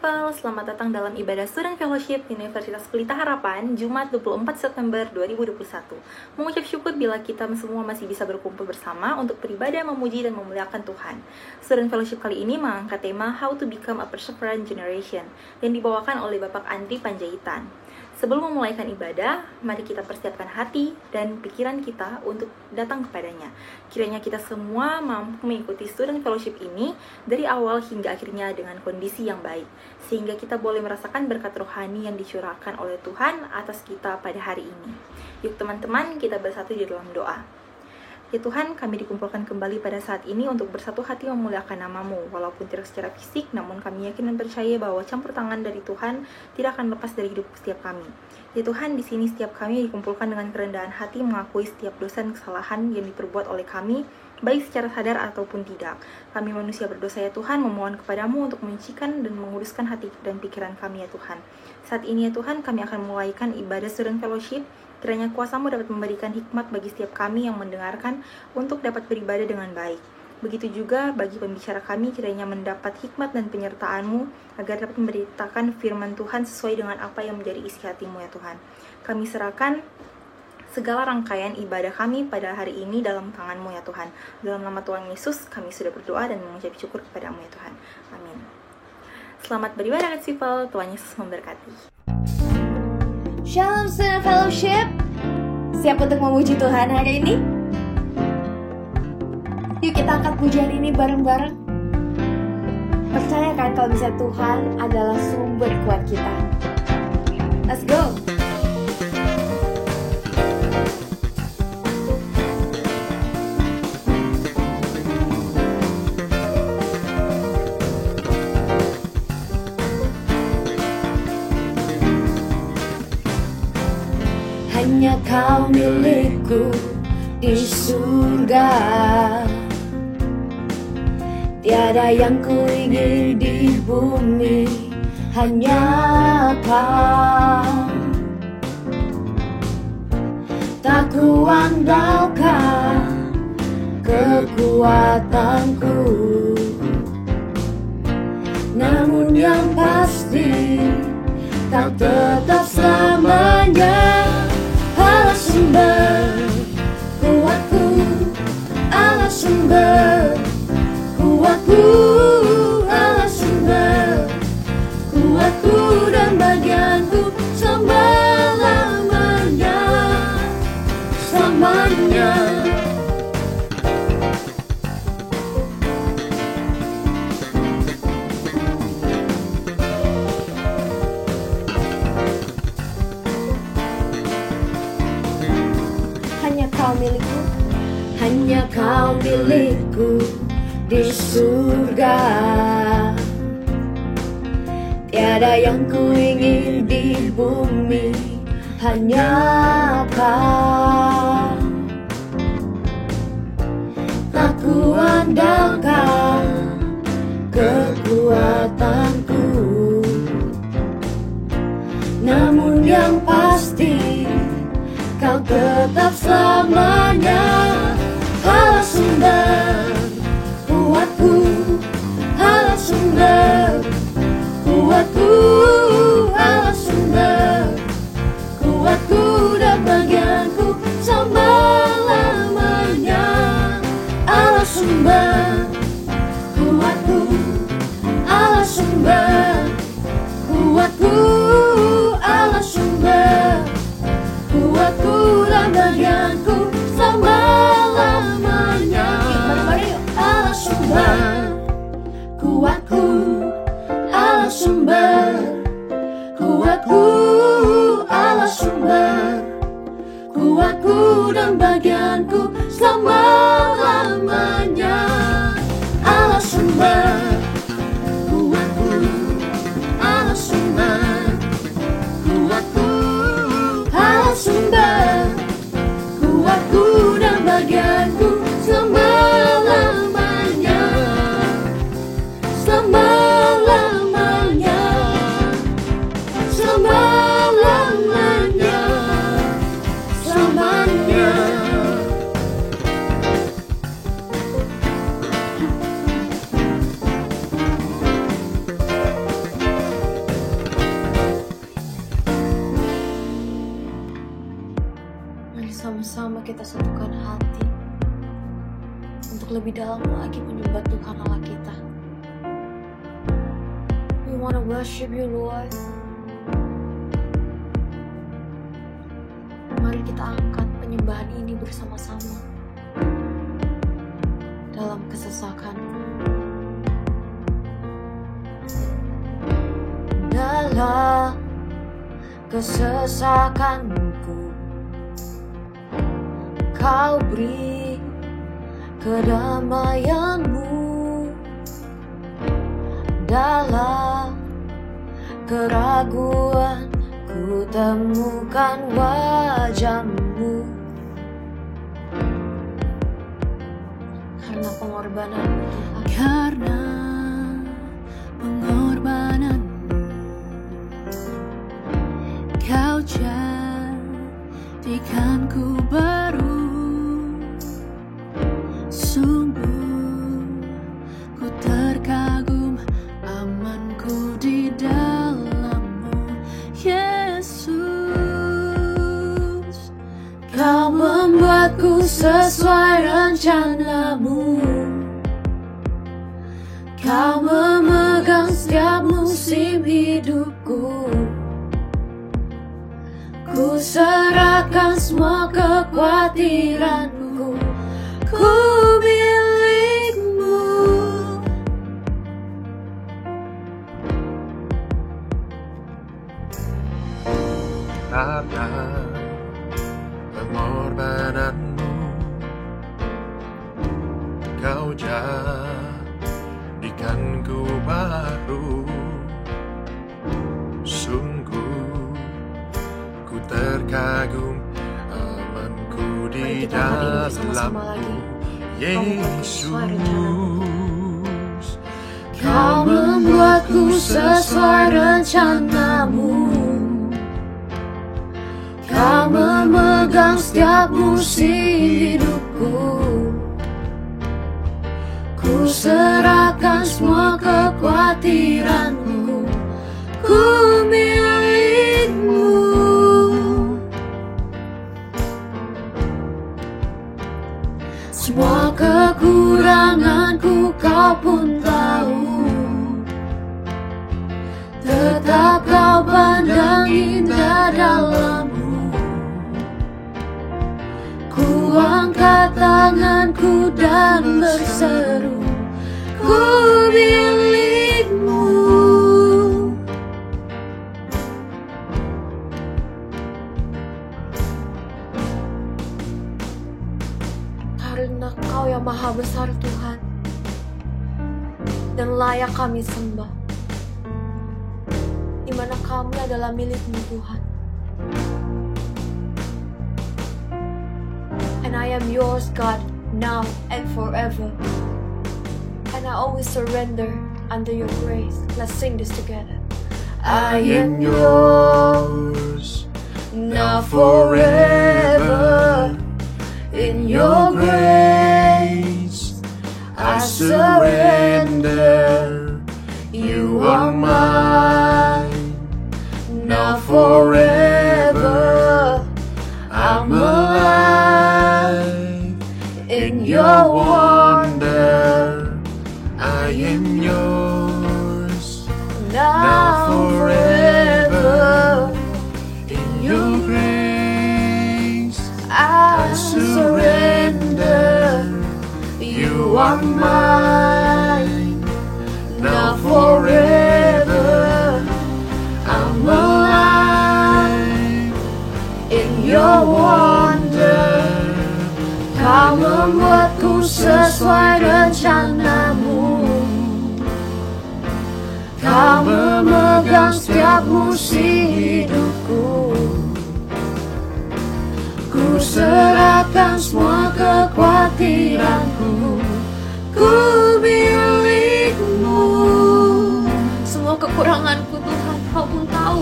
people, selamat datang dalam ibadah Student Fellowship Universitas Pelita Harapan, Jumat 24 September 2021. Mengucap syukur bila kita semua masih bisa berkumpul bersama untuk beribadah, memuji, dan memuliakan Tuhan. Student Fellowship kali ini mengangkat tema How to Become a Perseverant Generation yang dibawakan oleh Bapak Andri Panjaitan. Sebelum memulaikan ibadah, mari kita persiapkan hati dan pikiran kita untuk datang kepadanya. Kiranya kita semua mampu mengikuti Student Fellowship ini dari awal hingga akhirnya dengan kondisi yang baik, sehingga kita boleh merasakan berkat rohani yang dicurahkan oleh Tuhan atas kita pada hari ini. Yuk teman-teman, kita bersatu di dalam doa. Ya Tuhan, kami dikumpulkan kembali pada saat ini untuk bersatu hati memuliakan nama-Mu. Walaupun tidak secara fisik, namun kami yakin dan percaya bahwa campur tangan dari Tuhan tidak akan lepas dari hidup setiap kami. Ya Tuhan, di sini setiap kami dikumpulkan dengan kerendahan hati mengakui setiap dosa dan kesalahan yang diperbuat oleh kami, baik secara sadar ataupun tidak. Kami manusia berdosa ya Tuhan, memohon kepadamu untuk menyucikan dan menguruskan hati dan pikiran kami ya Tuhan. Saat ini ya Tuhan, kami akan memulaikan ibadah Student Fellowship. Kiranya kuasa-Mu dapat memberikan hikmat bagi setiap kami yang mendengarkan untuk dapat beribadah dengan baik. Begitu juga bagi pembicara kami, kiranya mendapat hikmat dan penyertaan-Mu agar dapat memberitakan firman Tuhan sesuai dengan apa yang menjadi isi hati-Mu ya Tuhan. Kami serahkan segala rangkaian ibadah kami pada hari ini dalam tangan-Mu ya Tuhan. Dalam nama Tuhan Yesus, kami sudah berdoa dan mengucap syukur kepada-Mu ya Tuhan. Amin. Selamat beribadah Festival, Tuhan Yesus memberkati. Shalom Student Fellowship. Siap untuk memuji Tuhan hari ini? Yuk kita angkat pujian ini bareng-bareng. Percaya kan kalau bisa Tuhan adalah sumber kuat kita. Let's go. Hanya Kau milikku di surga, tiada yang ku ingin di bumi, hanya Kau. Tak ku andalkan kekuatanku, namun yang pasti Kau tetap selamanya. Allah sumber kuatku, Allah sumber kuatku, Allah sumber kuatku dan bagianku selama-lamanya, selamanya. Hanya Kau milikku di surga, tiada yang ku ingin di bumi, hanya Kau. Tak ku andalkan kekuatanku, namun yang pasti Kau tetap selamanya. Allah sumber kuatku, Allah sumber kuatku, Allah sumber kuatku dan bagianku selama-lamanya. Allah sumber kuatku, Allah sumber kuatku, Allah sumber kuatku dan bagianku selama-lamanya. Allah sumber kuatku, Allah sumber kuatku, Allah sumber kuatku dan bagianku selama-lamanya. Allah sumber kuatku, Allah sumber kuatku, Allah sumber kuatku dan bagianku selama-lamanya, selama-lamanya, selama-lamanya, selamanya. kita satukan hati untuk lebih dalam lagi menyembah Tuhan Allah kita. We want to worship you, Lord. Mari kita angkat penyembahan ini bersama-sama dalam kesesakanku. Dalam kesesakanku, Kau beri kedamaianmu. Dalam keraguan ku temukan wajah-Mu. Karena pengorbananmu, Tuhan. Karena pengorbananmu, Kau jadikanku baru. Sungguh ku terkagum, amanku di dalam-Mu, Yesus. Kau membuatku sesuai rencana-Mu. Kau memegang setiap musim hidupku. Ku serahkan semua kekhawatiranku. Ku milik-Mu. Karena pengorbananmu, Kau jadikanku baru. Sungguh ku terkagum, amanku di Mari kita angkat ini bersama-sama lagi. Yesus. Kau membuatku sesuai rencana-Mu. Kau memegang setiap musim hidupku. Ku serahkan semua kekhawatiranku. Ku milik-Mu. Semua kekuranganku Kau pun tahu. Tetap Kau pandang indah dalam-Mu. Ku angkat tanganku dan berseru, ku milik-Mu. Karena Kau yang maha besar, Tuhan, dan layak kami sembah, di mana kami adalah milik-Mu, Tuhan. And I am yours, God, now and forever. And I always surrender under your grace. Let's sing this together. I am yours, now forever. In your grace, I surrender. You are mine, now forever. I'm alive in your wonder. I am yours, now forever. In your grace, I surrender. You are mine, now forever. I'm alive in your wonder. Kau membuatku sesuai rencana-Mu. Kau memegang setiap musim hidupku. Ku serahkan semua kekhawatiranku. Ku milik-Mu. Semua kekuranganku, Tuhan, Kau pun tahu.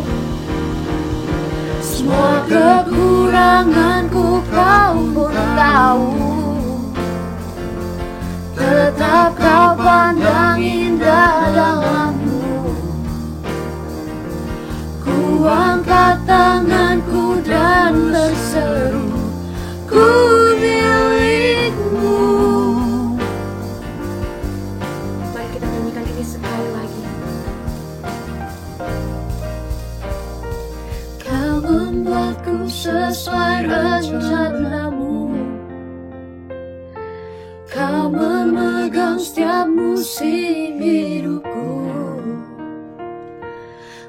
Semua kekuranganku Kau pun tahu. Tetap Kau pandang indah dalam-Mu. Ku angkat tanganku dan berseru, ku milikmu. Mari kita nyanyikan ini sekali lagi. Kau membuatku sesuai rencanamu. Kau memegang setiap musim hidupku.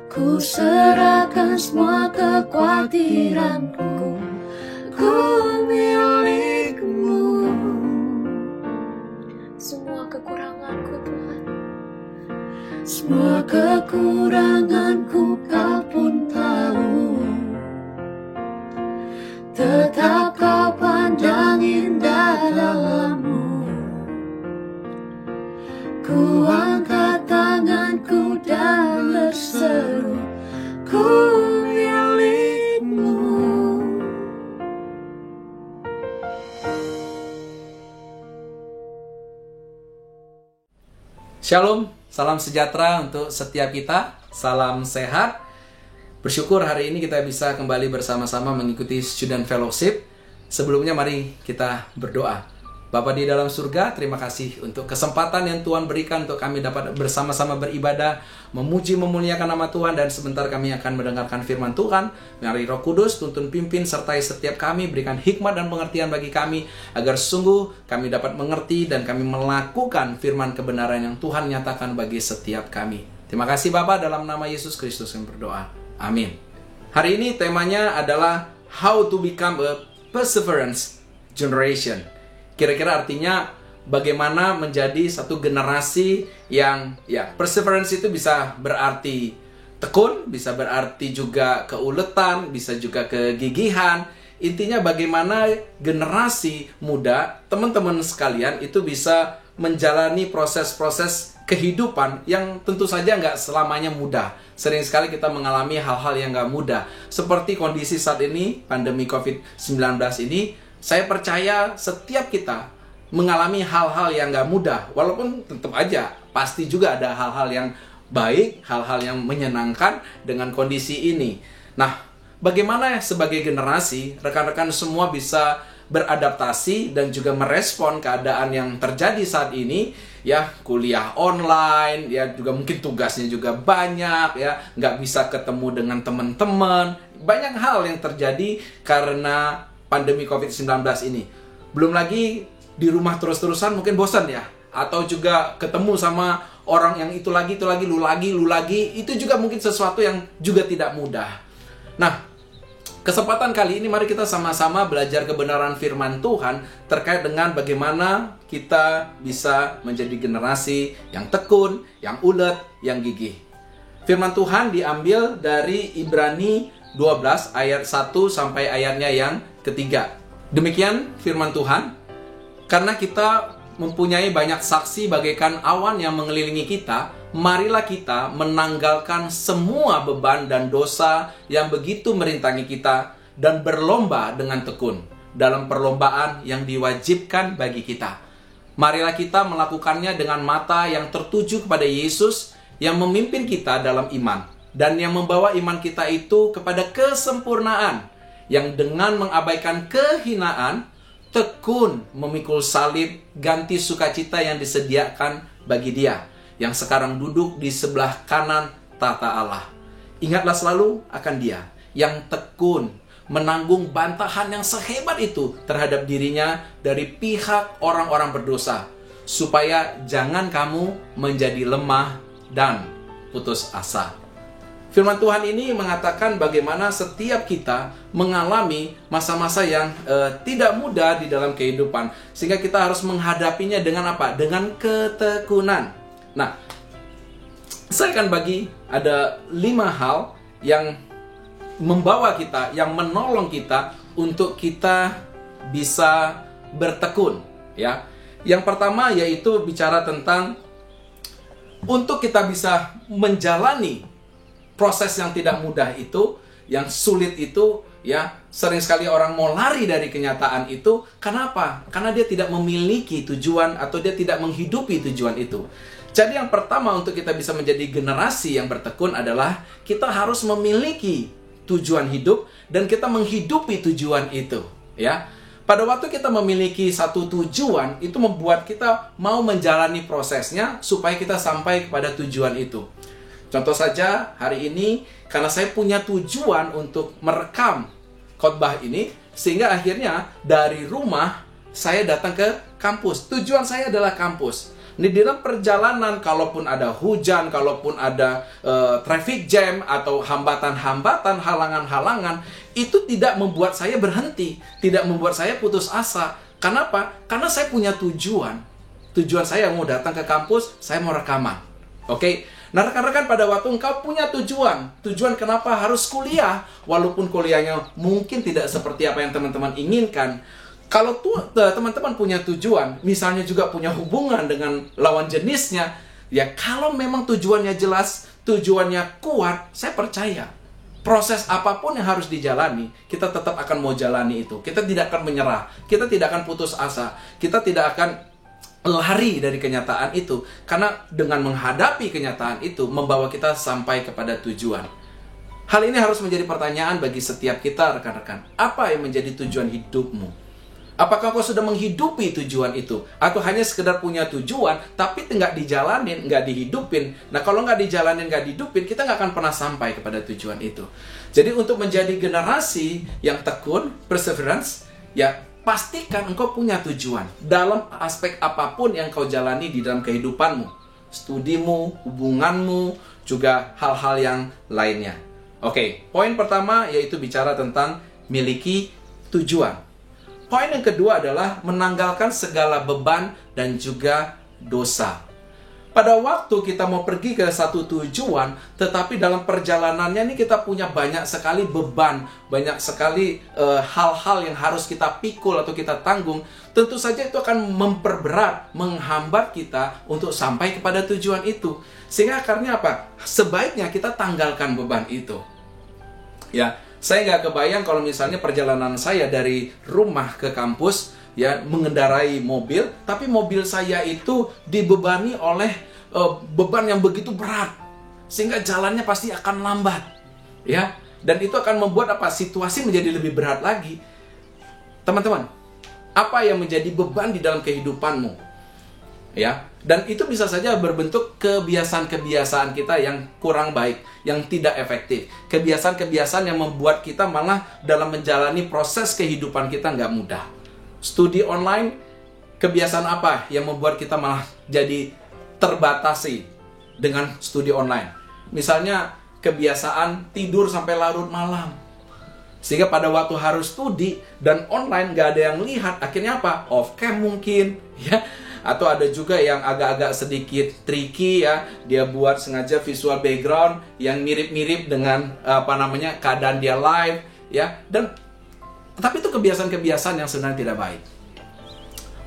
Ku serahkan semua kekhawatiranku. Ku milikmu. Semua kekuranganku Tuhan, Semua kekuranganku kau pun tahu. Tetap kau pandang indah dalammu. Ku angkat tanganku dan berseru, ku milikmu. Shalom, salam sejahtera untuk setiap kita, salam sehat. Bersyukur hari ini kita bisa kembali bersama-sama mengikuti Student Fellowship. Sebelumnya mari kita berdoa. Bapa di dalam surga, terima kasih untuk kesempatan yang Tuhan berikan untuk kami dapat bersama-sama beribadah, memuji, memuliakan nama Tuhan, dan sebentar kami akan mendengarkan firman Tuhan. Mari Roh Kudus tuntun pimpin sertai setiap kami, berikan hikmat dan pengertian bagi kami, agar sungguh kami dapat mengerti dan kami melakukan firman kebenaran yang Tuhan nyatakan bagi setiap kami. Terima kasih Bapa, dalam nama Yesus Kristus yang berdoa. Amin. Hari ini temanya adalah How to Become a Perseverance Generation. Kira-kira artinya bagaimana menjadi satu generasi yang perseverance itu bisa berarti tekun, bisa berarti juga keuletan, bisa juga kegigihan. Intinya bagaimana generasi muda, teman-teman sekalian, itu bisa menjalani proses-proses kehidupan yang tentu saja nggak selamanya mudah. Sering sekali kita mengalami hal-hal yang nggak mudah. Seperti kondisi saat ini, pandemi COVID-19 ini, saya percaya setiap kita mengalami hal-hal yang gak mudah. Walaupun tetap aja pasti juga ada hal-hal yang baik, hal-hal yang menyenangkan dengan kondisi ini. Nah, bagaimana sebagai generasi, rekan-rekan semua bisa beradaptasi dan juga merespon keadaan yang terjadi saat ini. Ya, kuliah online, ya juga mungkin tugasnya juga banyak, ya nggak bisa ketemu dengan teman-teman. Banyak hal yang terjadi karena pandemi COVID-19 ini. Belum lagi di rumah terus-terusan mungkin bosan ya. Atau juga ketemu sama orang yang itu lagi, lu lagi. Itu juga mungkin sesuatu yang juga tidak mudah. Nah, kesempatan kali ini mari kita sama-sama belajar kebenaran firman Tuhan terkait dengan bagaimana kita bisa menjadi generasi yang tekun, yang ulet, yang gigih. Firman Tuhan diambil dari Ibrani 12 ayat 1 sampai ayatnya yang ketiga. Demikian firman Tuhan. Karena kita mempunyai banyak saksi bagaikan awan yang mengelilingi kita, marilah kita menanggalkan semua beban dan dosa yang begitu merintangi kita dan berlomba dengan tekun dalam perlombaan yang diwajibkan bagi kita. Marilah kita melakukannya dengan mata yang tertuju kepada Yesus yang memimpin kita dalam iman dan yang membawa iman kita itu kepada kesempurnaan, yang dengan mengabaikan kehinaan, tekun memikul salib, ganti sukacita yang disediakan bagi Dia, yang sekarang duduk di sebelah kanan tahta Allah. Ingatlah selalu akan Dia, yang tekun menanggung bantahan yang sehebat itu terhadap dirinya dari pihak orang-orang berdosa, supaya jangan kamu menjadi lemah dan putus asa. Firman Tuhan ini mengatakan bagaimana setiap kita mengalami masa-masa yang tidak mudah di dalam kehidupan. Sehingga kita harus menghadapinya dengan apa? Dengan ketekunan. Nah, saya akan bagi ada 5 hal yang membawa kita, yang menolong kita untuk kita bisa bertekun. Ya. Yang pertama yaitu bicara tentang untuk kita bisa menjalani proses yang tidak mudah itu, yang sulit itu, ya sering sekali orang mau lari dari kenyataan itu. Kenapa? Karena dia tidak memiliki tujuan atau dia tidak menghidupi tujuan itu. Jadi yang pertama untuk kita bisa menjadi generasi yang bertekun adalah kita harus memiliki tujuan hidup dan kita menghidupi tujuan itu. Ya, Pada waktu kita memiliki satu tujuan, itu membuat kita mau menjalani prosesnya supaya kita sampai kepada tujuan itu. Contoh saja, hari ini karena saya punya tujuan untuk merekam khotbah ini, sehingga akhirnya dari rumah saya datang ke kampus. Tujuan saya adalah kampus. Di dalam perjalanan, kalaupun ada hujan, kalaupun ada traffic jam atau hambatan-hambatan, halangan-halangan, itu tidak membuat saya berhenti, tidak membuat saya putus asa. Kenapa? Karena saya punya tujuan. Tujuan saya mau datang ke kampus, saya mau rekaman. Oke? Nah, rekan-rekan, pada waktu engkau punya tujuan kenapa harus kuliah, walaupun kuliahnya mungkin tidak seperti apa yang teman-teman inginkan. Kalau teman-teman punya tujuan, misalnya juga punya hubungan dengan lawan jenisnya, ya kalau memang tujuannya jelas, tujuannya kuat, saya percaya proses apapun yang harus dijalani, kita tetap akan mau jalani itu. Kita tidak akan menyerah, kita tidak akan putus asa, kita tidak akan lari dari kenyataan itu. Karena dengan menghadapi kenyataan itu, membawa kita sampai kepada tujuan. Hal ini harus menjadi pertanyaan bagi setiap kita, rekan-rekan. Apa yang menjadi tujuan hidupmu? Apakah kau sudah menghidupi tujuan itu? Atau hanya sekedar punya tujuan, tapi nggak dijalanin, nggak dihidupin. Nah, kalau nggak dijalanin, nggak dihidupin, kita nggak akan pernah sampai kepada tujuan itu. Jadi untuk menjadi generasi yang tekun, perseverance, ya pastikan engkau punya tujuan. Dalam aspek apapun yang kau jalani di dalam kehidupanmu. Studimu, hubunganmu, juga hal-hal yang lainnya. Oke, poin pertama yaitu bicara tentang miliki tujuan. Poin yang kedua adalah menanggalkan segala beban dan juga dosa. Pada waktu kita mau pergi ke satu tujuan, tetapi dalam perjalanannya ini kita punya banyak sekali beban, banyak sekali hal-hal yang harus kita pikul atau kita tanggung, tentu saja itu akan memperberat, menghambat kita untuk sampai kepada tujuan itu. Sehingga akhirnya apa? Sebaiknya kita tanggalkan beban itu. Ya, saya nggak kebayang kalau misalnya perjalanan saya dari rumah ke kampus, ya mengendarai mobil, tapi mobil saya itu dibebani oleh beban yang begitu berat, sehingga jalannya pasti akan lambat, ya. Dan itu akan membuat apa? Situasi menjadi lebih berat lagi. Teman-teman, apa yang menjadi beban di dalam kehidupanmu? Ya, dan itu bisa saja berbentuk kebiasaan-kebiasaan kita yang kurang baik, yang tidak efektif. Kebiasaan-kebiasaan yang membuat kita malah dalam menjalani proses kehidupan kita nggak mudah. Studi online, kebiasaan apa yang membuat kita malah jadi terbatasi dengan studi online? Misalnya kebiasaan tidur sampai larut malam. Sehingga pada waktu harus studi dan online nggak ada yang lihat, akhirnya apa? Off cam mungkin, ya. Atau ada juga yang agak-agak sedikit tricky, ya. Dia buat sengaja visual background yang mirip-mirip dengan keadaan dia live, ya. Tapi itu kebiasaan-kebiasaan yang sebenarnya tidak baik.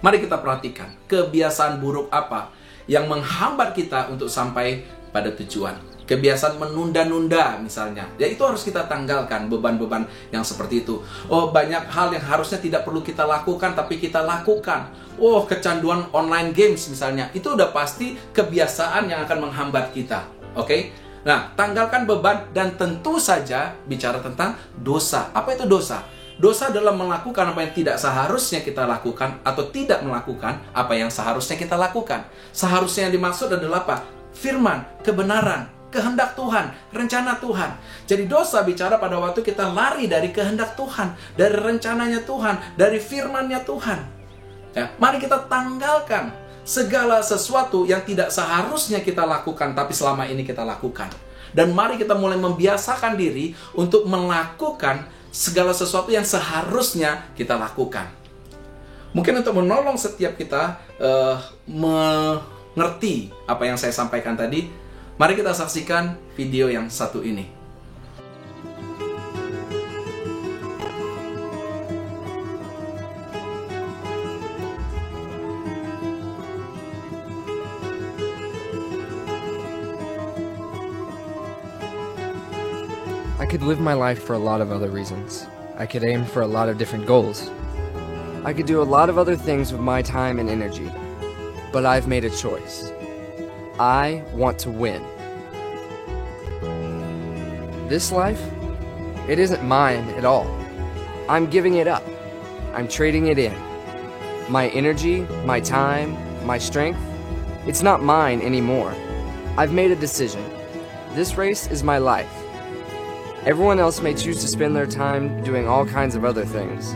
Mari kita perhatikan kebiasaan buruk apa yang menghambat kita untuk sampai pada tujuan. Kebiasaan menunda-nunda misalnya, ya itu harus kita tanggalkan beban-beban yang seperti itu. Oh, banyak hal yang harusnya tidak perlu kita lakukan tapi kita lakukan. Oh, kecanduan online games misalnya, itu udah pasti kebiasaan yang akan menghambat kita. Oke? Nah, tanggalkan beban dan tentu saja bicara tentang dosa. Apa itu dosa? Dosa adalah melakukan apa yang tidak seharusnya kita lakukan atau tidak melakukan apa yang seharusnya kita lakukan. Seharusnya yang dimaksud adalah apa? Firman, kebenaran, kehendak Tuhan, rencana Tuhan. Jadi dosa bicara pada waktu kita lari dari kehendak Tuhan, dari rencananya Tuhan, dari firman-Nya Tuhan. Ya, mari kita tanggalkan segala sesuatu yang tidak seharusnya kita lakukan tapi selama ini kita lakukan. Dan mari kita mulai membiasakan diri untuk melakukan segala sesuatu yang seharusnya kita lakukan. Mungkin untuk menolong setiap kita mengerti apa yang saya sampaikan tadi, mari kita saksikan video yang satu ini. I could live my life for a lot of other reasons. I could aim for a lot of different goals. I could do a lot of other things with my time and energy. But I've made a choice. I want to win. This life, it isn't mine at all. I'm giving it up. I'm trading it in. My energy, my time, my strength, it's not mine anymore. I've made a decision. This race is my life. Everyone else may choose to spend their time doing all kinds of other things.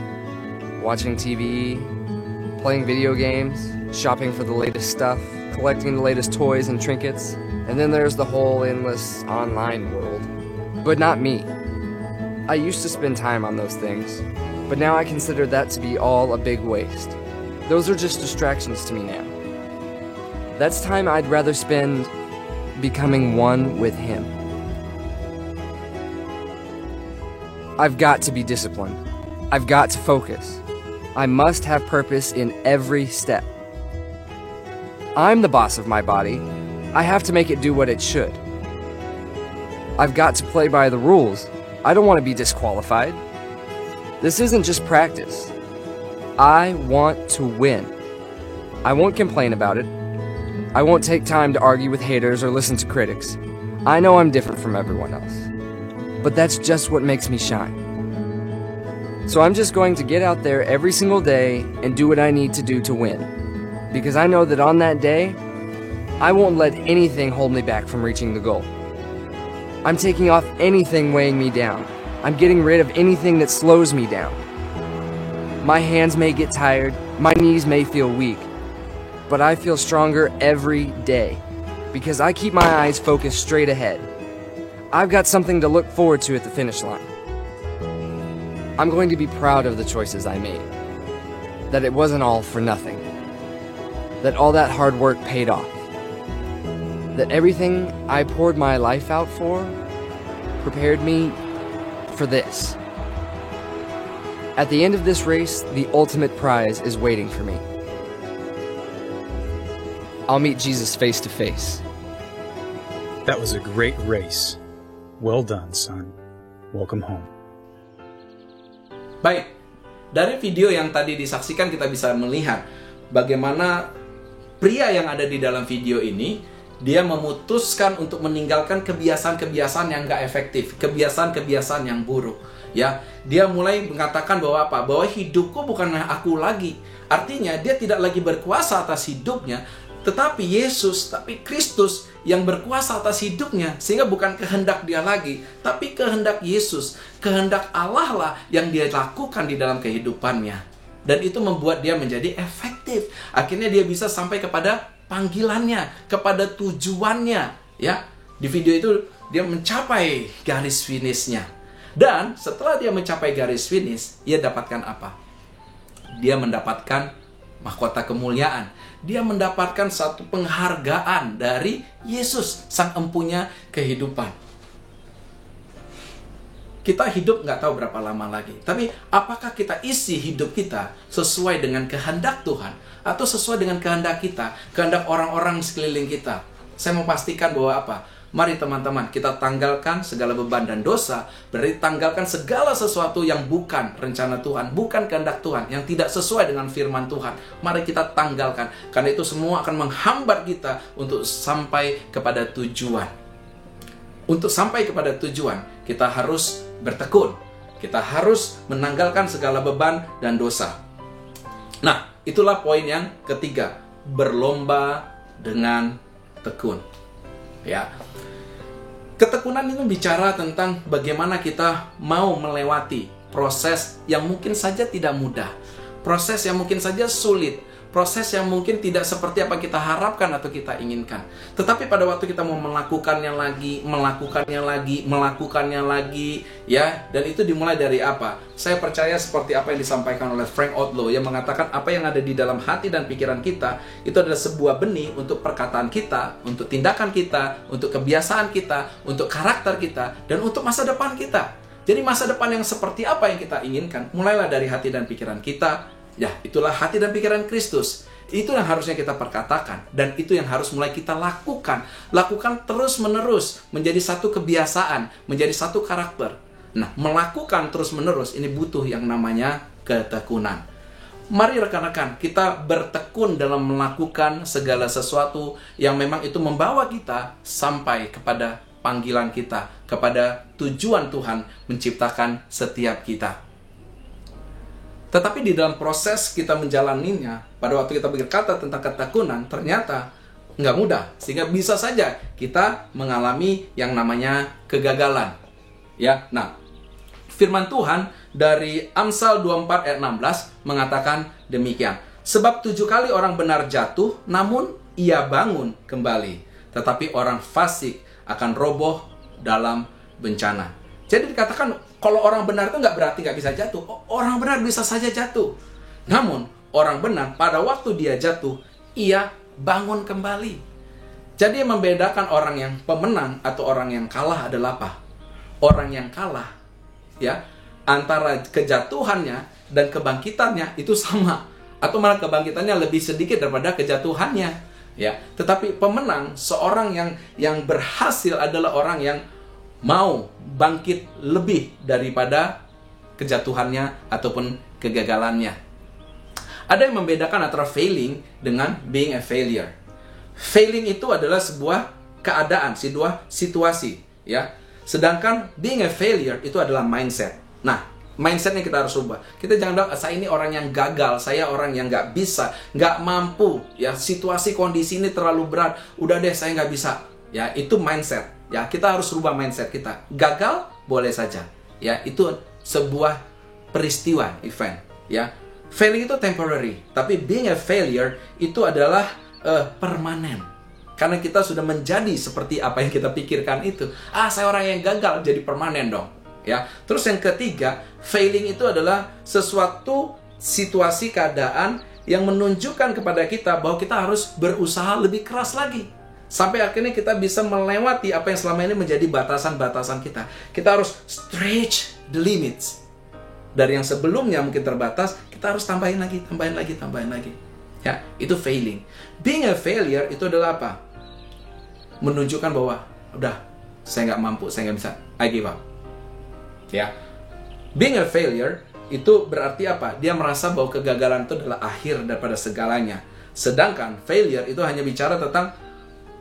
Watching TV, playing video games, shopping for the latest stuff, collecting the latest toys and trinkets, and then there's the whole endless online world. But not me. I used to spend time on those things, but now I consider that to be all a big waste. Those are just distractions to me now. That's time I'd rather spend becoming one with Him. I've got to be disciplined. I've got to focus. I must have purpose in every step. I'm the boss of my body. I have to make it do what it should. I've got to play by the rules. I don't want to be disqualified. This isn't just practice. I want to win. I won't complain about it. I won't take time to argue with haters or listen to critics. I know I'm different from everyone else. But that's just what makes me shine. So I'm just going to get out there every single day and do what I need to do to win. Because I know that on that day, I won't let anything hold me back from reaching the goal. I'm taking off anything weighing me down. I'm getting rid of anything that slows me down. My hands may get tired, my knees may feel weak, but I feel stronger every day because I keep my eyes focused straight ahead. I've got something to look forward to at the finish line. I'm going to be proud of the choices I made, that it wasn't all for nothing, that all that hard work paid off, that everything I poured my life out for prepared me for this. At the end of this race, the ultimate prize is waiting for me. I'll meet Jesus face to face. That was a great race. Well done, son. Welcome home. Baik, dari video yang tadi disaksikan kita bisa melihat bagaimana pria yang ada di dalam video ini, dia memutuskan untuk meninggalkan kebiasaan-kebiasaan yang gak efektif, kebiasaan-kebiasaan yang buruk. Ya, dia mulai mengatakan bahwa apa? Bahwa hidupku bukanlah aku lagi. Artinya dia tidak lagi berkuasa atas hidupnya, tetapi Yesus, tapi Kristus yang berkuasa atas hidupnya. Sehingga bukan kehendak dia lagi, tapi kehendak Yesus, kehendak Allah lah yang dia lakukan di dalam kehidupannya. Dan itu membuat dia menjadi efektif. Akhirnya dia bisa sampai kepada panggilannya, kepada tujuannya. Ya, di video itu dia mencapai garis finishnya. Dan setelah dia mencapai garis finish, dia dapatkan apa? Dia mendapatkan mahkota kemuliaan. Dia mendapatkan satu penghargaan dari Yesus, sang empunya kehidupan. Kita hidup nggak tahu berapa lama lagi. Tapi apakah kita isi hidup kita sesuai dengan kehendak Tuhan? Atau sesuai dengan kehendak kita, kehendak orang-orang sekeliling kita? Saya mau pastikan bahwa apa? Mari teman-teman, kita tanggalkan segala beban dan dosa. Berarti tanggalkan segala sesuatu yang bukan rencana Tuhan, bukan kehendak Tuhan, yang tidak sesuai dengan firman Tuhan. Mari kita tanggalkan, karena itu semua akan menghambat kita untuk sampai kepada tujuan. Untuk sampai kepada tujuan, kita harus bertekun. Kita harus menanggalkan segala beban dan dosa. Nah, itulah poin yang ketiga, berlomba dengan tekun. Ya. Ketekunan itu bicara tentang bagaimana kita mau melewati proses yang mungkin saja tidak mudah, proses yang mungkin saja sulit, proses yang mungkin tidak seperti apa kita harapkan atau kita inginkan. Tetapi pada waktu kita mau melakukannya lagi, ya, dan itu dimulai dari apa? Saya percaya seperti apa yang disampaikan oleh Frank Outlaw yang mengatakan apa yang ada di dalam hati dan pikiran kita itu adalah sebuah benih untuk perkataan kita, untuk tindakan kita, untuk kebiasaan kita, untuk karakter kita, dan untuk masa depan kita. Jadi masa depan yang seperti apa yang kita inginkan mulailah dari hati dan pikiran kita. Ya, itulah hati dan pikiran Kristus. Itu yang harusnya kita perkatakan, dan itu yang harus mulai kita lakukan. Lakukan terus-menerus, menjadi satu kebiasaan, menjadi satu karakter. Nah, melakukan terus-menerus ini butuh yang namanya ketekunan. Mari rekan-rekan, kita bertekun dalam melakukan segala sesuatu yang memang itu membawa kita sampai kepada panggilan kita, kepada tujuan Tuhan menciptakan setiap kita. Tetapi di dalam proses kita menjalaninya, pada waktu kita berkata tentang ketekunan, ternyata nggak mudah. Sehingga bisa saja kita mengalami yang namanya kegagalan. Ya, nah, firman Tuhan dari Amsal 24 ayat 16 mengatakan demikian. Sebab 7 kali orang benar jatuh, namun ia bangun kembali. Tetapi orang fasik akan roboh dalam bencana. Jadi dikatakan kalau orang benar itu nggak berarti nggak bisa jatuh. Orang benar bisa saja jatuh. Namun orang benar pada waktu dia jatuh, ia bangun kembali. Jadi yang membedakan orang yang pemenang atau orang yang kalah adalah apa? Orang yang kalah, ya, antara kejatuhannya dan kebangkitannya itu sama, atau malah kebangkitannya lebih sedikit daripada kejatuhannya, ya. Tetapi pemenang, seorang yang berhasil adalah orang yang mau bangkit lebih daripada kejatuhannya ataupun kegagalannya. Ada yang membedakan antara failing dengan being a failure. Failing itu adalah sebuah keadaan, sebuah situasi, ya. Sedangkan being a failure itu adalah mindset. Nah, mindsetnya kita harus ubah. Kita jangan bilang, saya ini orang yang gagal, saya orang yang nggak bisa, nggak mampu, ya, situasi kondisi ini terlalu berat, udah deh saya nggak bisa. Ya, itu mindset. Ya, kita harus rubah mindset kita. Gagal boleh saja. Ya, itu sebuah peristiwa, event. Ya, failing itu temporary, tapi being a failure itu adalah permanen. Karena kita sudah menjadi seperti apa yang kita pikirkan itu. Saya orang yang gagal, jadi permanen dong. Ya, terus yang ketiga, failing itu adalah sesuatu situasi keadaan yang menunjukkan kepada kita bahwa kita harus berusaha lebih keras lagi. Sampai akhirnya kita bisa melewati apa yang selama ini menjadi batasan-batasan kita. Kita harus stretch the limits. Dari yang sebelumnya mungkin terbatas, kita harus tambahin lagi. Ya, itu failing. Being a failure itu adalah apa? Menunjukkan bahwa, udah, saya nggak mampu, saya nggak bisa, I give up. Ya, being a failure itu berarti apa? Dia merasa bahwa kegagalan itu adalah akhir daripada segalanya. Sedangkan failure itu hanya bicara tentang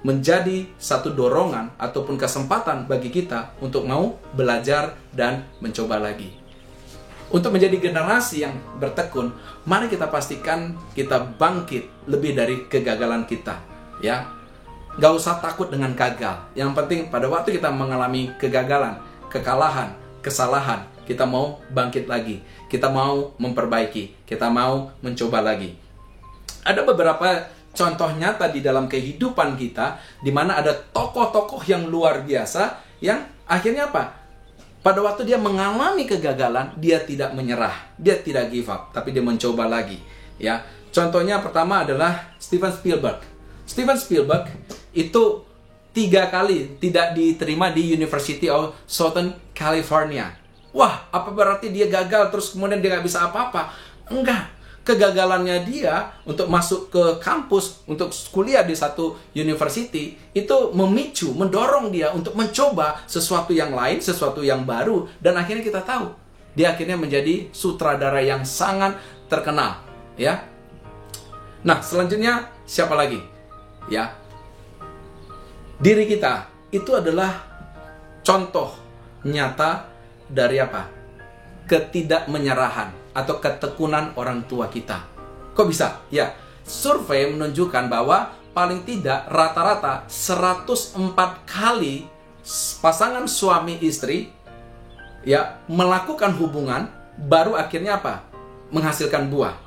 menjadi satu dorongan ataupun kesempatan bagi kita untuk mau belajar dan mencoba lagi. Untuk menjadi generasi yang bertekun, mari kita pastikan kita bangkit lebih dari kegagalan kita. Ya, gak usah takut dengan gagal. Yang penting pada waktu kita mengalami kegagalan, kekalahan, kesalahan, kita mau bangkit lagi, kita mau memperbaiki, kita mau mencoba lagi. Ada beberapa contoh nyata di dalam kehidupan kita, di mana ada tokoh-tokoh yang luar biasa, yang akhirnya apa? Pada waktu dia mengalami kegagalan, dia tidak menyerah, dia tidak give up, tapi dia mencoba lagi. Ya, contohnya pertama adalah Steven Spielberg. Steven Spielberg itu 3 kali tidak diterima di University of Southern California. Wah, apa berarti dia gagal terus kemudian dia nggak bisa apa-apa? Enggak. Kegagalannya dia untuk masuk ke kampus, untuk kuliah di satu university, itu memicu, mendorong dia untuk mencoba sesuatu yang lain, sesuatu yang baru. Dan akhirnya kita tahu, dia akhirnya menjadi sutradara yang sangat terkenal. Ya. Nah, selanjutnya siapa lagi? Ya, diri kita itu adalah contoh nyata dari apa? Ketidakmenyerahan atau ketekunan orang tua kita. Kok bisa? Ya, survei menunjukkan bahwa paling tidak rata-rata 104 kali pasangan suami istri ya melakukan hubungan baru akhirnya apa? Menghasilkan buah.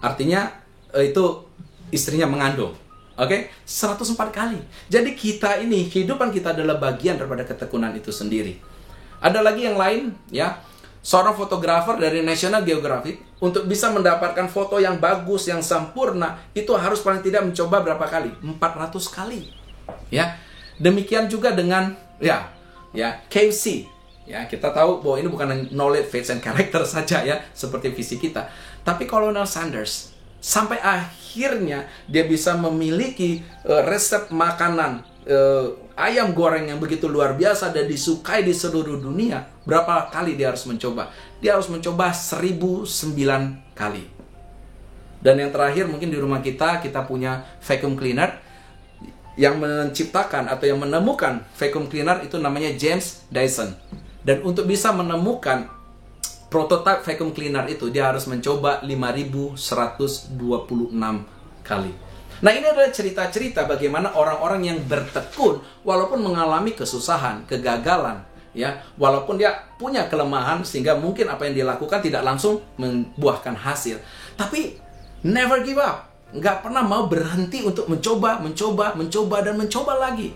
Artinya itu istrinya mengandung. Oke, 104 kali. Jadi kita ini, kehidupan kita adalah bagian daripada ketekunan itu sendiri. Ada lagi yang lain, ya. Seorang fotografer dari National Geographic, untuk bisa mendapatkan foto yang bagus, yang sempurna, itu harus paling tidak mencoba berapa kali? 400 kali. Ya. Demikian juga dengan KFC. Ya, kita tahu bahwa ini bukan knowledge, faith, and character saja ya, seperti visi kita. Tapi Colonel Sanders, sampai akhirnya dia bisa memiliki resep makanan ayam goreng yang begitu luar biasa dan disukai di seluruh dunia. Berapa kali dia harus mencoba? Dia harus mencoba 1009 kali. Dan yang terakhir mungkin di rumah kita punya vacuum cleaner. Yang menciptakan atau yang menemukan vacuum cleaner itu namanya James Dyson. Dan untuk bisa menemukan prototype vacuum cleaner itu dia harus mencoba 5.126 kali. Nah, ini adalah cerita-cerita bagaimana orang-orang yang bertekun walaupun mengalami kesusahan, kegagalan, ya, walaupun dia punya kelemahan sehingga mungkin apa yang dia lakukan tidak langsung membuahkan hasil, tapi never give up, nggak pernah mau berhenti untuk mencoba dan mencoba lagi.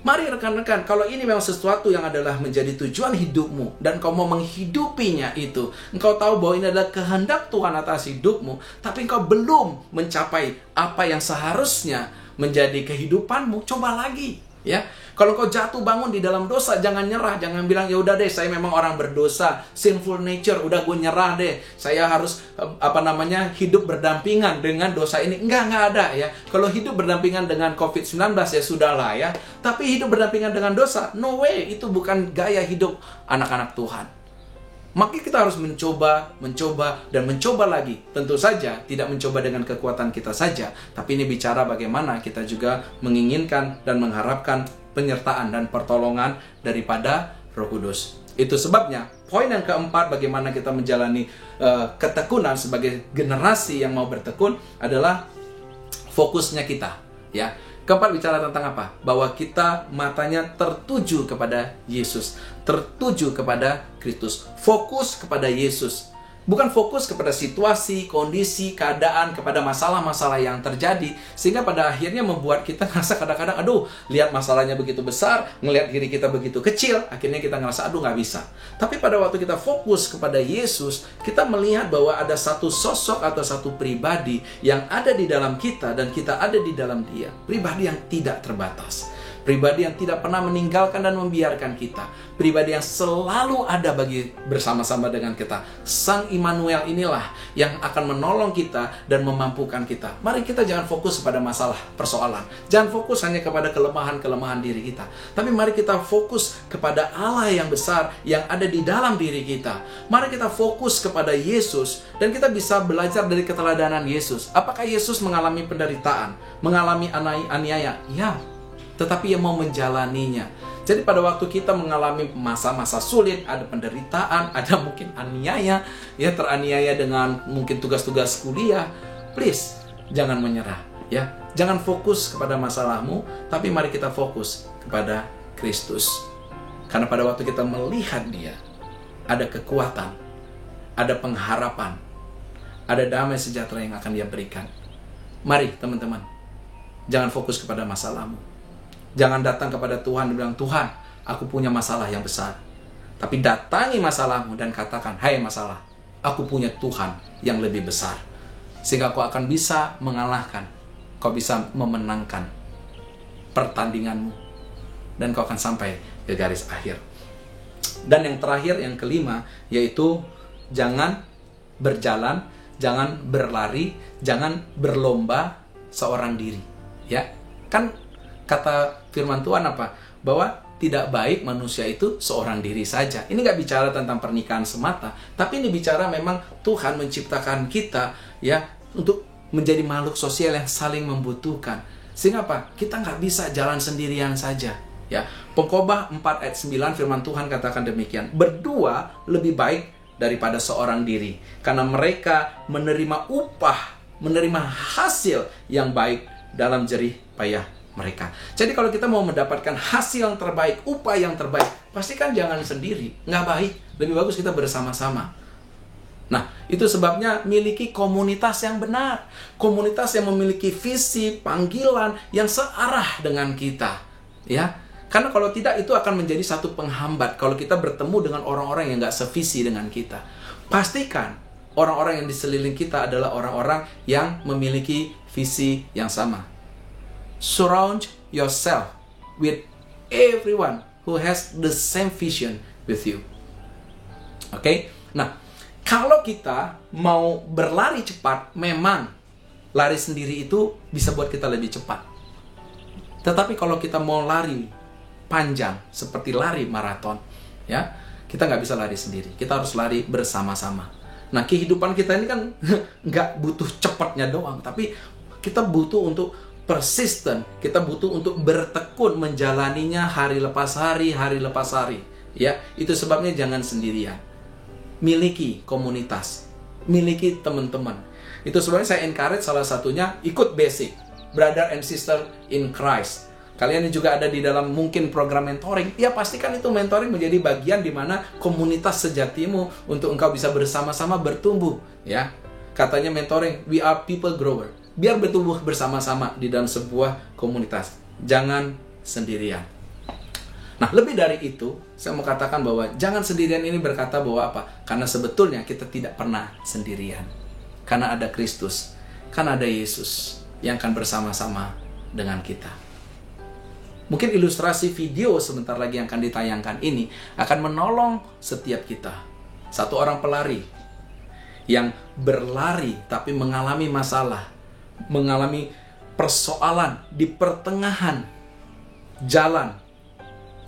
Mari rekan-rekan, kalau ini memang sesuatu yang adalah menjadi tujuan hidupmu dan kau mau menghidupinya itu, engkau tahu bahwa ini adalah kehendak Tuhan atas hidupmu, tapi engkau belum mencapai apa yang seharusnya menjadi kehidupanmu, coba lagi. Ya, kalau kau jatuh bangun di dalam dosa, jangan nyerah, jangan bilang ya udah deh, saya memang orang berdosa, sinful nature, udah gue nyerah deh, saya harus hidup berdampingan dengan dosa ini. Enggak ada ya. Kalau hidup berdampingan dengan COVID-19 ya sudahlah ya. Tapi hidup berdampingan dengan dosa, no way, itu bukan gaya hidup anak-anak Tuhan. Maka kita harus mencoba lagi. Tentu saja tidak mencoba dengan kekuatan kita saja, tapi ini bicara bagaimana kita juga menginginkan dan mengharapkan penyertaan dan pertolongan daripada Roh Kudus. Itu sebabnya poin yang keempat bagaimana kita menjalani ketekunan sebagai generasi yang mau bertekun adalah fokusnya kita, ya. Keempat bicara tentang apa? Bahwa kita matanya tertuju kepada Yesus, tertuju kepada Kristus, fokus kepada Yesus. Bukan fokus kepada situasi, kondisi, keadaan, kepada masalah-masalah yang terjadi. Sehingga pada akhirnya membuat kita ngerasa kadang-kadang, aduh, lihat masalahnya begitu besar, ngelihat diri kita begitu kecil, akhirnya kita ngerasa, aduh, nggak bisa. Tapi pada waktu kita fokus kepada Yesus, kita melihat bahwa ada satu sosok atau satu pribadi yang ada di dalam kita dan kita ada di dalam dia. Pribadi yang tidak terbatas. Pribadi yang tidak pernah meninggalkan dan membiarkan kita. Pribadi yang selalu ada bersama-sama dengan kita. Sang Immanuel inilah yang akan menolong kita dan memampukan kita. Mari kita jangan fokus pada masalah, persoalan. Jangan fokus hanya kepada kelemahan-kelemahan diri kita. Tapi mari kita fokus kepada Allah yang besar yang ada di dalam diri kita. Mari kita fokus kepada Yesus dan kita bisa belajar dari keteladanan Yesus. Apakah Yesus mengalami penderitaan? Mengalami aniaya? Ya. Tetapi yang mau menjalaninya. Jadi pada waktu kita mengalami masa-masa sulit, ada penderitaan, ada mungkin aniaya, ya, teraniaya dengan mungkin tugas-tugas kuliah, please jangan menyerah, ya. Jangan fokus kepada masalahmu, tapi mari kita fokus kepada Kristus. Karena pada waktu kita melihat Dia, ada kekuatan, ada pengharapan, ada damai sejahtera yang akan Dia berikan. Mari teman-teman, jangan fokus kepada masalahmu. Jangan datang kepada Tuhan dan bilang, Tuhan, aku punya masalah yang besar. Tapi datangi masalahmu dan katakan, hai masalah, aku punya Tuhan yang lebih besar. Sehingga kau akan bisa mengalahkan, kau bisa memenangkan pertandinganmu. Dan kau akan sampai ke garis akhir. Dan yang terakhir, yang kelima, yaitu jangan berjalan, jangan berlari, jangan berlomba seorang diri. Ya, kan kata firman Tuhan apa? Bahwa tidak baik manusia itu seorang diri saja. Ini nggak bicara tentang pernikahan semata, tapi ini bicara memang Tuhan menciptakan kita, ya, untuk menjadi makhluk sosial yang saling membutuhkan. Sehingga apa? Kita nggak bisa jalan sendirian saja. Ya, Pengkhotbah 4 ayat 9 firman Tuhan katakan demikian. Berdua lebih baik daripada seorang diri, karena mereka menerima upah, menerima hasil yang baik dalam jerih payah mereka. Jadi kalau kita mau mendapatkan hasil yang terbaik, upah yang terbaik, pastikan jangan sendiri, nggak baik. Lebih bagus kita bersama-sama. Nah, itu sebabnya miliki komunitas yang benar, komunitas yang memiliki visi, panggilan yang searah dengan kita, ya. Karena kalau tidak, itu akan menjadi satu penghambat kalau kita bertemu dengan orang-orang yang nggak sevisi dengan kita. Pastikan orang-orang yang di sekeliling kita adalah orang-orang yang memiliki visi yang sama. Surround yourself with everyone who has the same vision with you. Oke? Nah, kalau kita mau berlari cepat, memang lari sendiri itu bisa buat kita lebih cepat. Tetapi kalau kita mau lari panjang, seperti lari maraton, ya, kita nggak bisa lari sendiri. Kita harus lari bersama-sama. Nah, kehidupan kita ini kan nggak butuh cepatnya doang, tapi kita butuh untuk persisten, kita butuh untuk bertekun menjalaninya hari lepas hari, hari lepas hari. Ya, itu sebabnya jangan sendirian. miliki komunitas, miliki teman-teman. Itu sebenarnya saya encourage salah satunya ikut basic, brother and sister in Christ. Kalian yang juga ada di dalam mungkin program mentoring, ya pastikan itu mentoring menjadi bagian di mana komunitas sejatimu untuk engkau bisa bersama-sama bertumbuh, ya. Katanya mentoring, we are people grower. Biar bertumbuh bersama-sama di dalam sebuah komunitas. Jangan sendirian. Nah, lebih dari itu, saya mau katakan bahwa jangan sendirian ini berkata bahwa apa? Karena sebetulnya kita tidak pernah sendirian. Karena ada Kristus, karena ada Yesus yang akan bersama-sama dengan kita. Mungkin ilustrasi video sebentar lagi yang akan ditayangkan ini akan menolong setiap kita. Satu orang pelari yang berlari tapi mengalami masalah, mengalami persoalan di pertengahan jalan.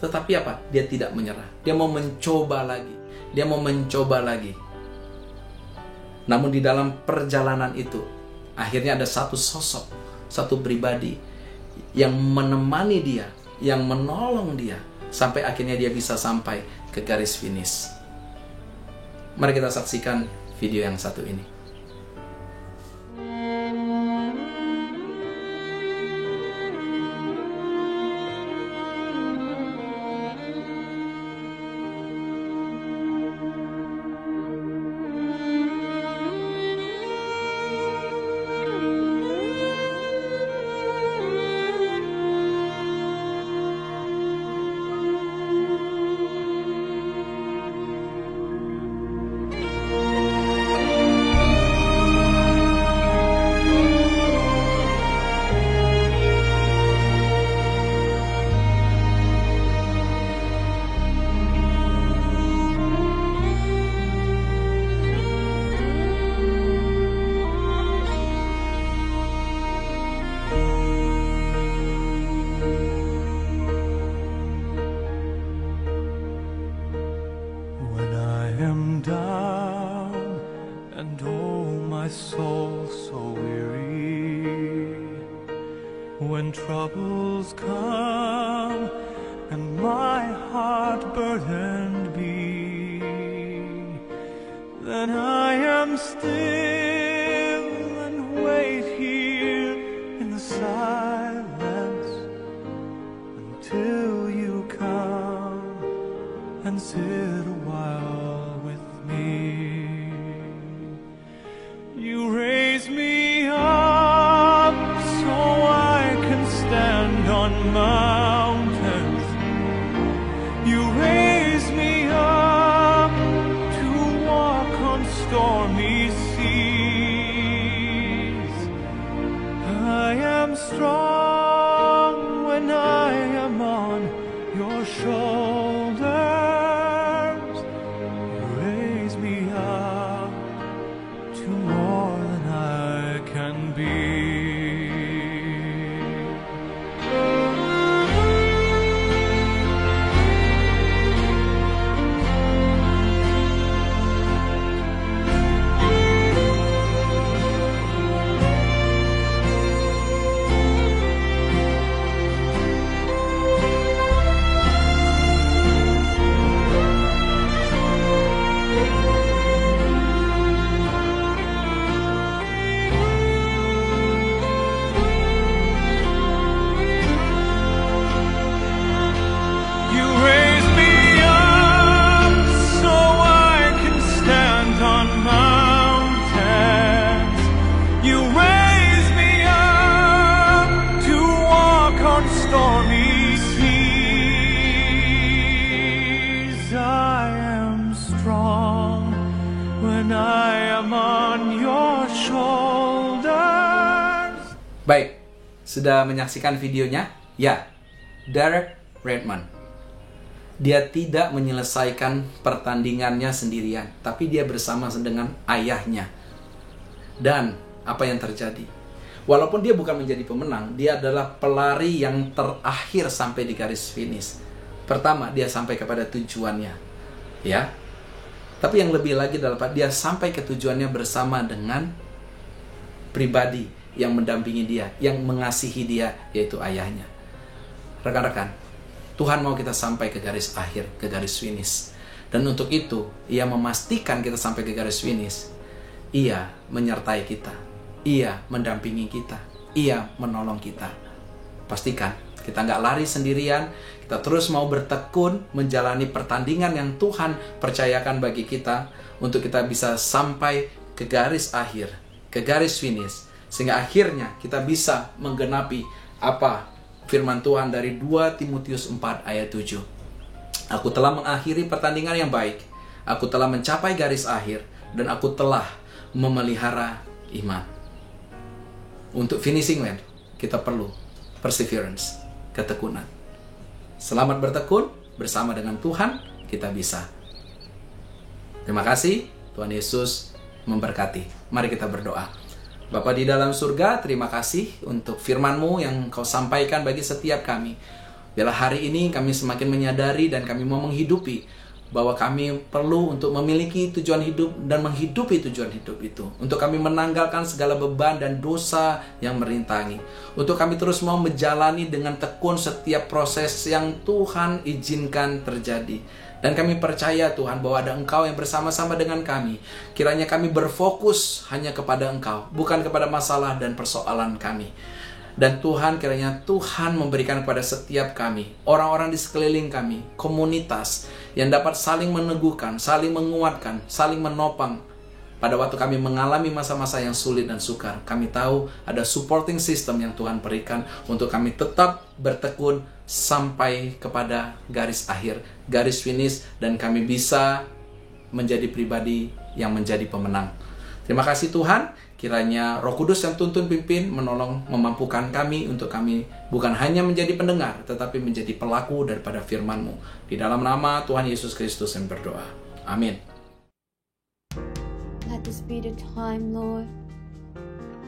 Tetapi apa? Dia tidak menyerah. Dia mau mencoba lagi. Dia mau mencoba lagi. Namun di dalam perjalanan itu, akhirnya ada satu sosok, satu pribadi yang menemani dia, yang menolong dia, sampai akhirnya dia bisa sampai ke garis finish. Mari kita saksikan video yang satu ini. When troubles come and my heart burdened be, then I am still and wait here in the silence until you come and sit a while with me. You raise me up so I can stand on mountains. You raise me up to walk on stormy seas. I am strong when I am on your shoulders. You raise me up to more than I can be. You raise me up so I can stand on mountains. You raise me up to walk on stormy seas. I am strong when I am on your shoulders. Baik, sudah menyaksikan videonya? Ya, Derek Redmond. Dia tidak menyelesaikan pertandingannya sendirian, tapi dia bersama dengan ayahnya. Dan apa yang terjadi? Walaupun dia bukan menjadi pemenang, dia adalah pelari yang terakhir sampai di garis finish. Pertama, dia sampai kepada tujuannya, ya. Tapi yang lebih lagi adalah dia sampai ke tujuannya bersama dengan pribadi yang mendampingi dia, yang mengasihi dia, yaitu ayahnya. Rekan-rekan, Tuhan mau kita sampai ke garis akhir, ke garis finish. Dan untuk itu, Ia memastikan kita sampai ke garis finish. Ia menyertai kita. Ia mendampingi kita. Ia menolong kita. Pastikan kita nggak lari sendirian. Kita terus mau bertekun menjalani pertandingan yang Tuhan percayakan bagi kita untuk kita bisa sampai ke garis akhir, ke garis finish. Sehingga akhirnya kita bisa menggenapi apa firman Tuhan dari 2 Timotius 4 ayat 7. Aku telah mengakhiri pertandingan yang baik. Aku telah mencapai garis akhir. Dan aku telah memelihara iman. Untuk finishing line, kita perlu perseverance, ketekunan. Selamat bertekun, bersama dengan Tuhan kita bisa. Terima kasih, Tuhan Yesus memberkati. Mari kita berdoa. Bapa di dalam surga, terima kasih untuk firman-Mu yang Kau sampaikan bagi setiap kami. Biarlah hari ini kami semakin menyadari dan kami mau menghidupi bahwa kami perlu untuk memiliki tujuan hidup dan menghidupi tujuan hidup itu. Untuk kami menanggalkan segala beban dan dosa yang merintangi. Untuk kami terus mau menjalani dengan tekun setiap proses yang Tuhan izinkan terjadi. Dan kami percaya Tuhan bahwa ada Engkau yang bersama-sama dengan kami. Kiranya kami berfokus hanya kepada Engkau, bukan kepada masalah dan persoalan kami. Dan Tuhan, kiranya Tuhan memberikan kepada setiap kami, orang-orang di sekeliling kami, komunitas yang dapat saling meneguhkan, saling menguatkan, saling menopang. Pada waktu kami mengalami masa-masa yang sulit dan sukar, kami tahu ada supporting system yang Tuhan berikan untuk kami tetap bertekun sampai kepada garis akhir, garis finish, dan kami bisa menjadi pribadi yang menjadi pemenang. Terima kasih Tuhan. Kiranya Roh Kudus yang tuntun pimpin, menolong, memampukan kami untuk kami bukan hanya menjadi pendengar, tetapi menjadi pelaku daripada firman-Mu. Di dalam nama Tuhan Yesus Kristus yang berdoa. Amin. Let this be the time, Lord,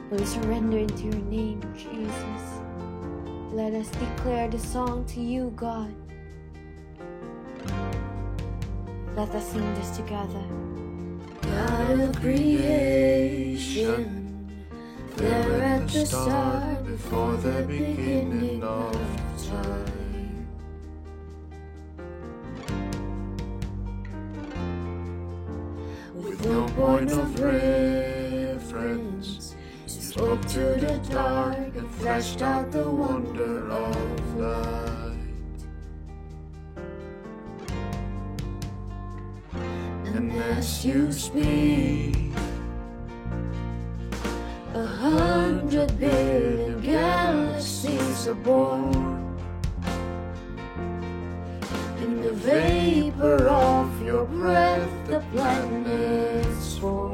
where we surrender into your name, Jesus. Let us declare the song to you, God. Let us sing this together. God of creation, there at the start, before the beginning of time. With no point of reference, you spoke to the dark and flashed out the wonder of light. And as you speak, 100 billion galaxies are born. In the vapor of your breath, the planets form.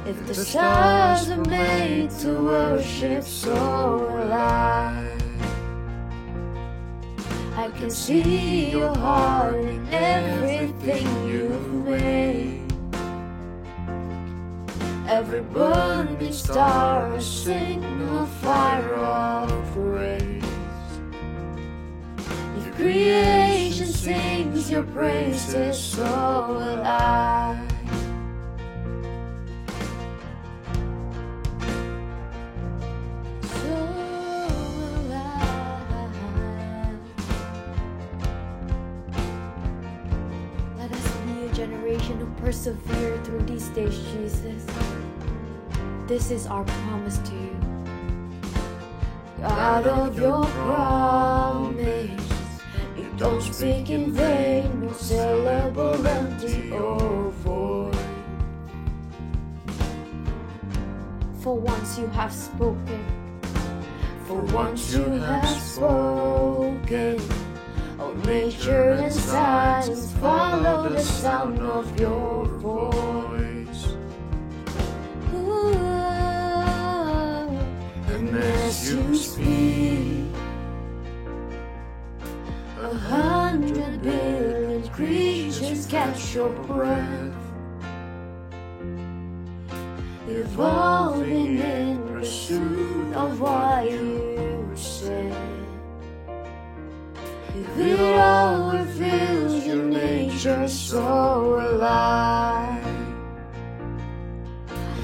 If the stars are made to worship, so will I. I can see your heart in everything you've made. Every burning star a signal fire of praise. If creation sings your praises, so will I. Who persevere through these days, Jesus. This is our promise to you. God of your promise, you don't speak in vain, no syllable empty or void. For once you have spoken, for once you have spoken, all nature and science follow the sound of your voice. ooh, And as you speak, 100 billion creatures catch your breath, evolving in pursuit of what you said. If it all reveals your nature so alive,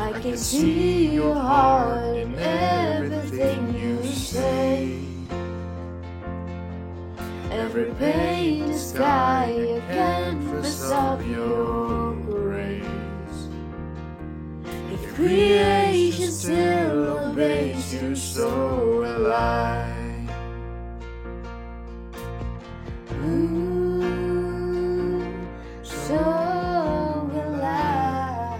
I can see your heart in everything you say. Every pain in the sky, a canvas of your grace. If creation still obeys you, so will I. So will I.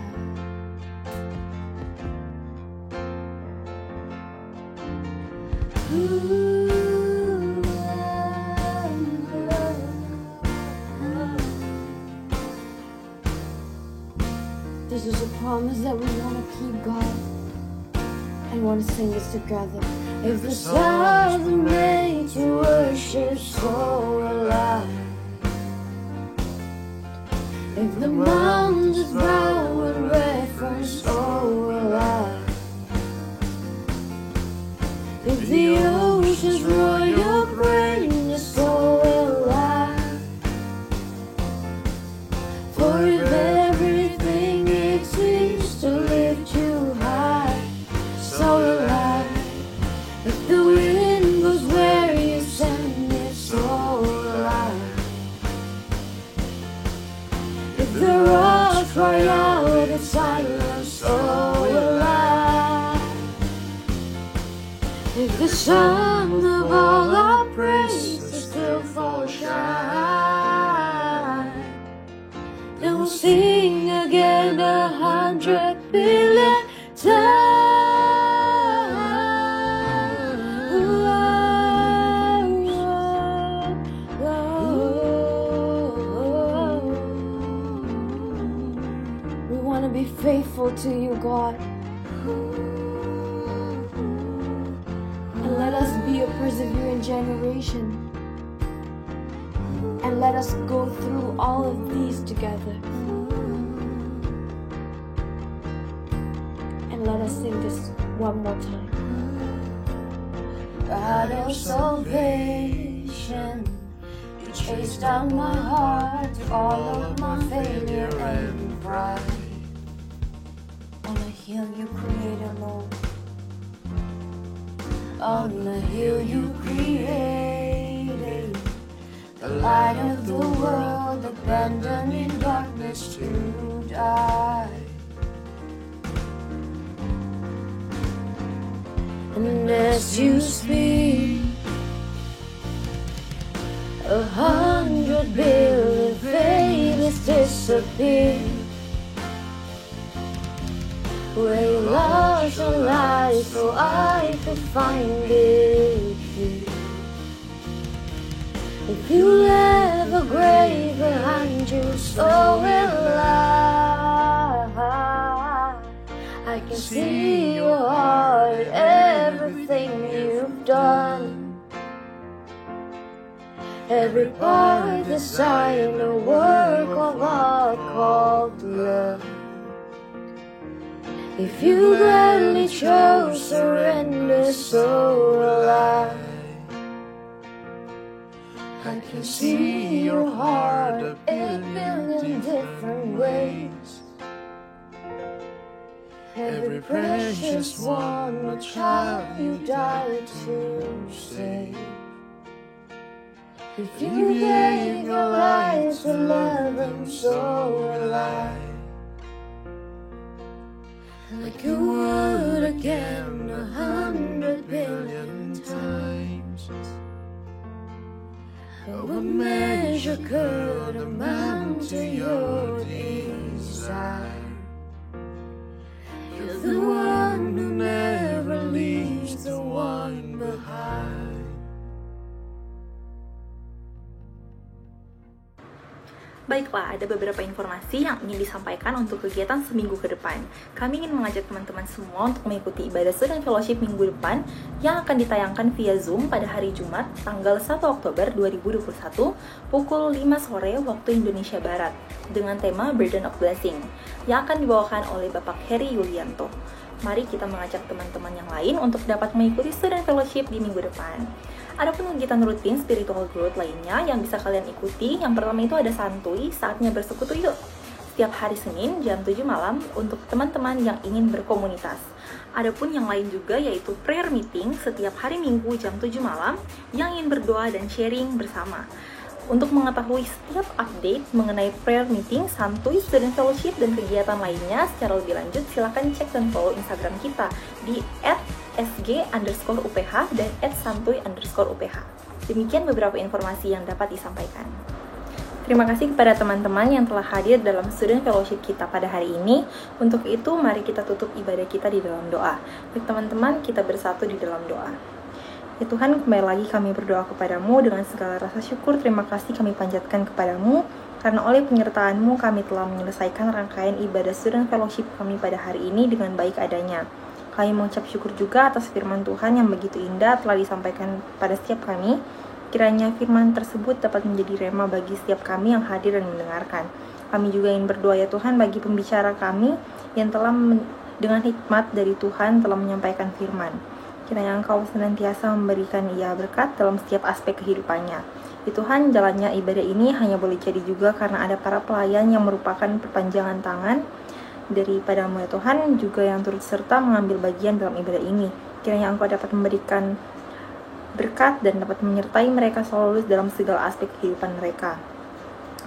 This is a promise that we want to keep, God, and want to sing this together. If the stars are made to worship, so will I. If the mountains bow in reverence, so will I. If the oceans roar your greatness, so will I. For if everything exists to lift you high, so will I. If the wind goes where you send it, so will I. If the rocks cry out in silence, so will I. If the sun of all our praise still falls shine, then we'll sing again 100 billion times. We want to be faithful to you, God. And let us be a persevering generation. And let us go through all of these together. And let us sing this one more time. God of salvation, you chased down my heart, all of my failure and pride. On a hill you created, Lord. On the hill you created, the light of the world, abandoned in darkness to die. And as you speak, 100 billion failures disappear. Where you lost your life so I could find it here. If you left a grave behind you, so will I can see your heart, everything you've done. Every part designed a work of art called love. If you gladly chose surrender, so will I. I can see your heart a billion different ways. Every precious one, a child you died to save. If you gave your life to love them, so will I. Like you would again 100 billion times. What measure could amount to your desire? You're the one who never leaves the one behind. Baiklah, ada beberapa informasi yang ingin disampaikan untuk kegiatan seminggu ke depan. Kami ingin mengajak teman-teman semua untuk mengikuti ibadah student fellowship minggu depan yang akan ditayangkan via Zoom pada hari Jumat, tanggal 1 Oktober 2021, pukul 5 sore waktu Indonesia Barat, dengan tema Burden of Blessing, yang akan dibawakan oleh Bapak Heri Yulianto. Mari kita mengajak teman-teman yang lain untuk dapat mengikuti student fellowship di minggu depan. Adapun kegiatan rutin spiritual growth lainnya yang bisa kalian ikuti, yang pertama itu ada santuy, saatnya bersekutu yuk. setiap hari Senin jam 7 malam untuk teman-teman yang ingin berkomunitas. Adapun yang lain juga yaitu prayer meeting setiap hari Minggu jam 7 malam yang ingin berdoa dan sharing bersama. Untuk mengetahui setiap update mengenai prayer meeting, santuy, student fellowship, dan kegiatan lainnya secara lebih lanjut, silakan cek dan follow Instagram kita di @sg_uph dan @santuy_uph. Demikian beberapa informasi yang dapat disampaikan. Terima kasih kepada teman-teman yang telah hadir dalam student fellowship kita pada hari ini. Untuk itu, mari kita tutup ibadah kita di dalam doa. Baik teman-teman, kita bersatu di dalam doa. Ya Tuhan, kembali lagi kami berdoa kepadamu dengan segala rasa syukur. Terima kasih kami panjatkan kepadamu, karena oleh penyertaan-Mu kami telah menyelesaikan rangkaian ibadah student fellowship kami pada hari ini dengan baik adanya. Kami mengucap syukur juga atas firman Tuhan yang begitu indah telah disampaikan pada setiap kami. Kiranya firman tersebut dapat menjadi rema bagi setiap kami yang hadir dan mendengarkan. Kami juga ingin berdoa ya Tuhan bagi pembicara kami yang telah dengan hikmat dari Tuhan telah menyampaikan firman. Kiranya Engkau senantiasa memberikan ia berkat dalam setiap aspek kehidupannya. Ya Tuhan, jalannya ibadah ini hanya boleh jadi juga karena ada para pelayan yang merupakan perpanjangan tangan daripadamu ya Tuhan, juga yang turut serta mengambil bagian dalam ibadah ini. Kiranya Engkau dapat memberikan berkat dan dapat menyertai mereka selalu dalam segala aspek kehidupan mereka.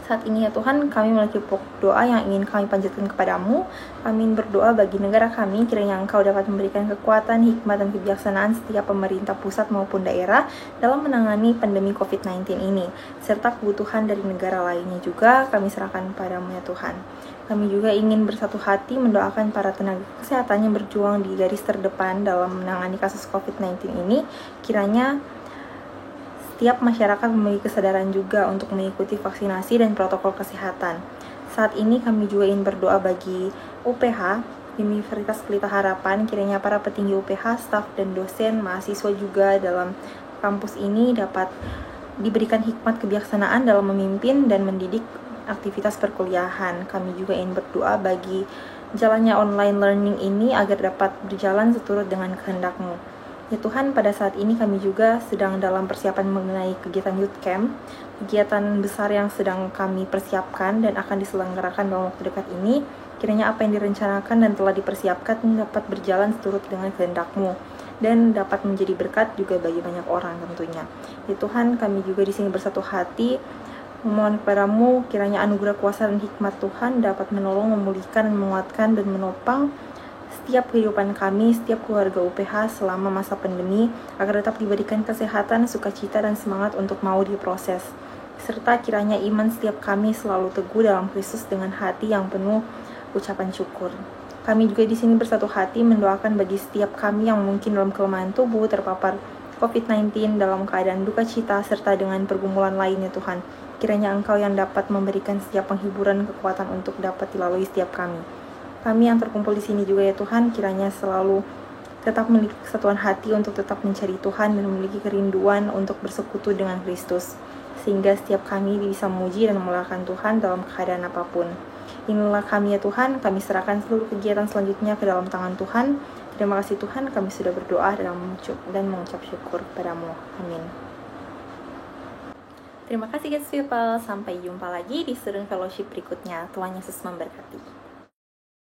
Saat ini ya Tuhan, kami memiliki pokok doa yang ingin kami panjatkan kepadamu. Kami ingin berdoa bagi negara kami, kiranya Engkau dapat memberikan kekuatan, hikmat, dan kebijaksanaan setiap pemerintah pusat maupun daerah dalam menangani pandemi COVID-19 ini, serta kebutuhan dari negara lainnya juga kami serahkan padamu ya Tuhan. Kami juga ingin bersatu hati mendoakan para tenaga kesehatan yang berjuang di garis terdepan dalam menangani kasus COVID-19 ini. Kiranya setiap masyarakat memiliki kesadaran juga untuk mengikuti vaksinasi dan protokol kesehatan. Saat ini kami juga ingin berdoa bagi UPH, Universitas Pelita Harapan, kiranya para petinggi UPH, staf dan dosen, mahasiswa juga dalam kampus ini dapat diberikan hikmat kebijaksanaan dalam memimpin dan mendidik aktivitas perkuliahan. Kami juga ingin berdoa bagi jalannya online learning ini agar dapat berjalan seturut dengan kehendak-Mu. Ya Tuhan, pada saat ini kami juga sedang dalam persiapan mengenai kegiatan youth camp, kegiatan besar yang sedang kami persiapkan dan akan diselenggarakan dalam waktu dekat ini. Kiranya apa yang direncanakan dan telah dipersiapkan dapat berjalan seturut dengan kehendak-Mu dan dapat menjadi berkat juga bagi banyak orang tentunya. Ya Tuhan, kami juga di sini bersatu hati memohon kepadamu, kiranya anugerah kuasa dan hikmat Tuhan dapat menolong, memulihkan, menguatkan, dan menopang setiap kehidupan kami, setiap keluarga UPH selama masa pandemi, agar tetap diberikan kesehatan, sukacita, dan semangat untuk mau diproses. Serta kiranya iman setiap kami selalu teguh dalam Kristus dengan hati yang penuh ucapan syukur. Kami juga di sini bersatu hati mendoakan bagi setiap kami yang mungkin dalam kelemahan tubuh, terpapar COVID-19, dalam keadaan duka cita, serta dengan pergumulan lainnya Tuhan. Kiranya Engkau yang dapat memberikan setiap penghiburan, kekuatan untuk dapat dilalui setiap kami. Kami yang terkumpul di sini juga ya Tuhan, kiranya selalu tetap memiliki kesatuan hati untuk tetap mencari Tuhan dan memiliki kerinduan untuk bersekutu dengan Kristus, sehingga setiap kami bisa memuji dan memuliakan Tuhan dalam keadaan apapun. Inilah kami ya Tuhan, kami serahkan seluruh kegiatan selanjutnya ke dalam tangan Tuhan. Terima kasih Tuhan, kami sudah berdoa dan mengucap syukur kepadamu. Amin. Terima kasih guys people, sampai jumpa lagi di student fellowship berikutnya. Tuhan Yesus memberkati.